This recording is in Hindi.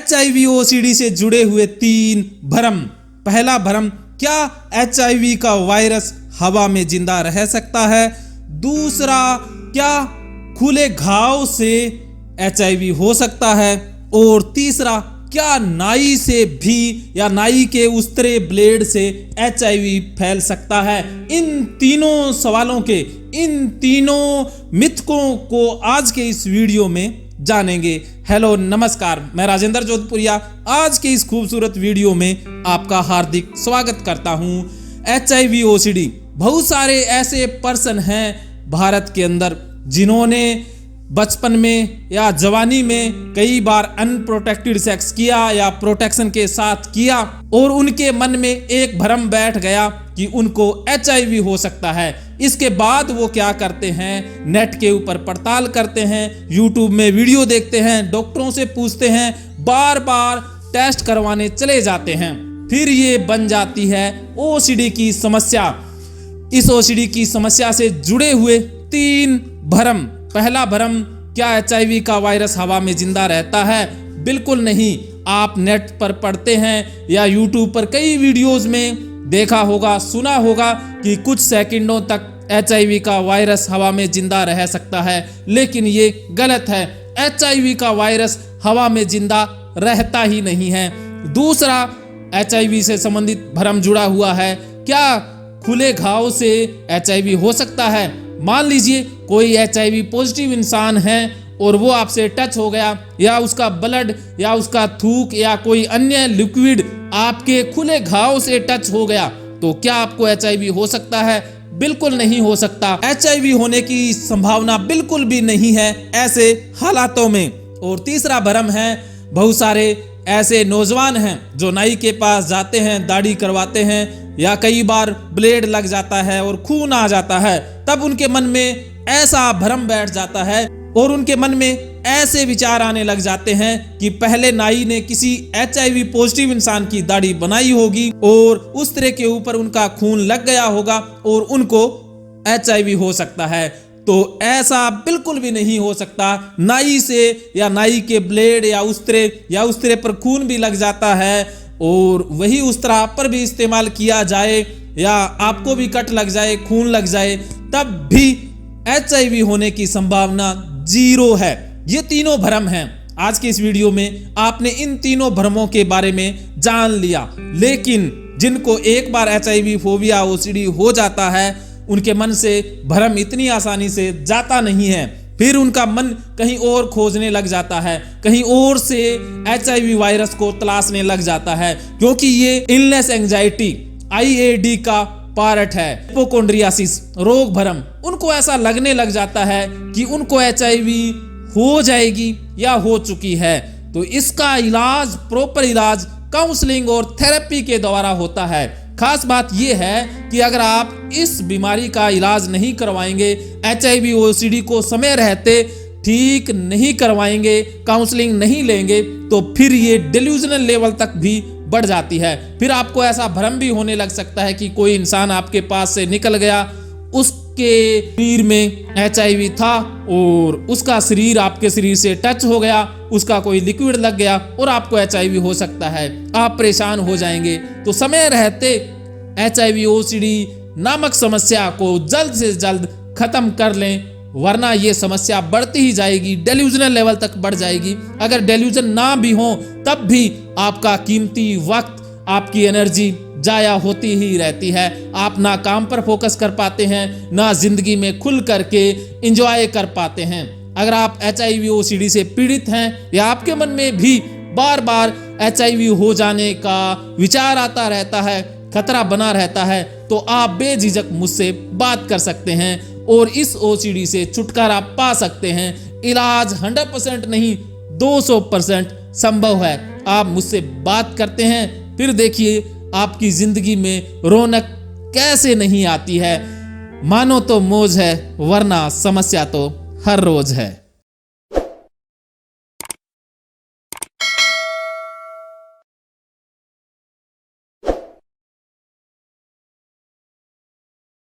HIV OCD से जुड़े हुए 3 भ्रम। पहला भ्रम, क्या HIV का वायरस हवा में जिंदा रह सकता है? दूसरा, क्या खुले घाव से HIV हो सकता है? और तीसरा, क्या नाई से भी या नाई के उस्तरे ब्लेड से HIV फैल सकता है? इन तीनों सवालों के, इन तीनों मिथकों को आज के इस वीडियो में जानेंगे। हेलो नमस्कार, मैं राजेंद्र जोधपुरिया आज के इस खूबसूरत वीडियो में आपका हार्दिक स्वागत करता हूं। HIV OCD, बहुत सारे ऐसे पर्सन हैं भारत के अंदर जिन्होंने बचपन में या जवानी में कई बार अनप्रोटेक्टेड सेक्स किया या प्रोटेक्शन के साथ किया और उनके मन में एक भ्रम बैठ गया कि उनको HIV हो सकता है। इसके बाद वो क्या करते हैं, नेट के ऊपर पड़ताल करते हैं, यूट्यूब में वीडियो देखते हैं, डॉक्टरों से पूछते हैं, बार बार टेस्ट करवाने चले जाते हैं। फिर ये बन जाती है OCD की समस्या। इस OCD की समस्या से जुड़े हुए 3 भ्रम। पहला भ्रम, क्या HIV का वायरस हवा में जिंदा रहता है? बिल्कुल नहीं। आप नेट पर पढ़ते हैं या यूट्यूब पर कई वीडियोस में देखा होगा, सुना होगा कि कुछ सेकंडों तक HIV का वायरस हवा में जिंदा रह सकता है, लेकिन ये गलत है। HIV का वायरस हवा में जिंदा रहता ही नहीं है। दूसरा HIV से संबंधित भ्रम जुड़ा हुआ है, क्या खुले घाव से HIV हो सकता है? मान लीजिए कोई HIV पॉजिटिव इंसान है और वो आपसे टच हो गया या उसका ब्लड या उसका थूक या कोई अन्य लिक्विड आपके खुले घाव से टच हो गया, तो क्या आपको HIV हो सकता है? बिल्कुल नहीं हो सकता। HIV होने की संभावना बिल्कुल भी नहीं है ऐसे हालातों में। और तीसरा भ्रम है, बहुत सारे ऐसे नौजवान हैं जो नाई के पास जाते हैं, दाढ़ी करवाते हैं या कई बार ब्लेड लग जाता है और खून आ जाता है, तब उनके मन में ऐसा भ्रम बैठ जाता है और उनके मन में ऐसे विचार आने लग जाते हैं कि पहले नाई ने किसी HIV पॉजिटिव इंसान की दाढ़ी बनाई होगी और उस तरह के ऊपर उनका खून लग गया होगा और उनको HIV हो सकता है। तो ऐसा बिल्कुल भी नहीं हो सकता। नाई से या नाई के ब्लेड या उस्तरे पर खून भी लग जाता है और वही उस्तरा पर भी इस्तेमाल किया जाए या आपको भी कट लग जाए, खून लग जाए, तब भी HIV होने की संभावना 0 है। ये तीनों भ्रम हैं। आज के इस वीडियो में आपने इन तीनों भ्रमों के बारे में जान लिया, लेकिन जिनको एक बार HIV फोबिया OCD हो जाता है, उनके मन से भ्रम इतनी आसानी से जाता नहीं है। फिर उनका मन कहीं और खोजने लग जाता है, कहीं और से HIV वायरस को तलाशने लग जाता है, क्योंकि ये इलनेस एंजाइटी IAD का पार्ट है। हिपोकोंड्रियासिस रोग भ्रम, उनको ऐसा लगने लग जाता है कि उनको HIV हो जाएगी या हो चुकी है। तो इसका इलाज, प्रॉपर इलाज काउंसलिंग और थेरेपी के द्वारा होता है। खास बात यह है कि अगर आप इस बीमारी का इलाज नहीं करवाएंगे, HIV OCD को समय रहते ठीक नहीं करवाएंगे, काउंसलिंग नहीं लेंगे, तो फिर ये डेल्यूजनल लेवल तक भी बढ़ जाती है। फिर आपको ऐसा भ्रम भी होने लग सकता है कि कोई इंसान आपके पास से निकल गया, उसके शरीर में HIV था और उसका शरीर आपके शरीर से टच हो गया, उसका कोई लिक्विड लग गया और आपको HIV हो सकता है। आप परेशान हो जाएंगे। तो समय रहते HIV OCD नामक समस्या को जल्द से जल्द खत्म कर लें, वरना ये समस्या बढ़ती ही जाएगी, डेल्यूजनल लेवल तक बढ़ जाएगी। अगर डेल्यूजन ना भी हो तब भी आपका कीमती वक्त, आपकी एनर्जी जाया होती ही रहती है। आप ना काम पर फोकस कर पाते हैं, ना जिंदगी में खुल करके एंजॉय कर पाते हैं। अगर आप HIV OCD से पीड़ित हैं या आपके मन में भी बार बार HIV हो जाने का विचार आता रहता है, खतरा बना रहता है, तो आप बेझिझक मुझसे बात कर सकते हैं और इस OCD से छुटकारा पा सकते हैं। इलाज 100% नहीं, 200% संभव है। आप मुझसे बात करते हैं, फिर देखिए आपकी जिंदगी में रौनक कैसे नहीं आती है। मानो तो मौज है, वरना समस्या तो हर रोज है।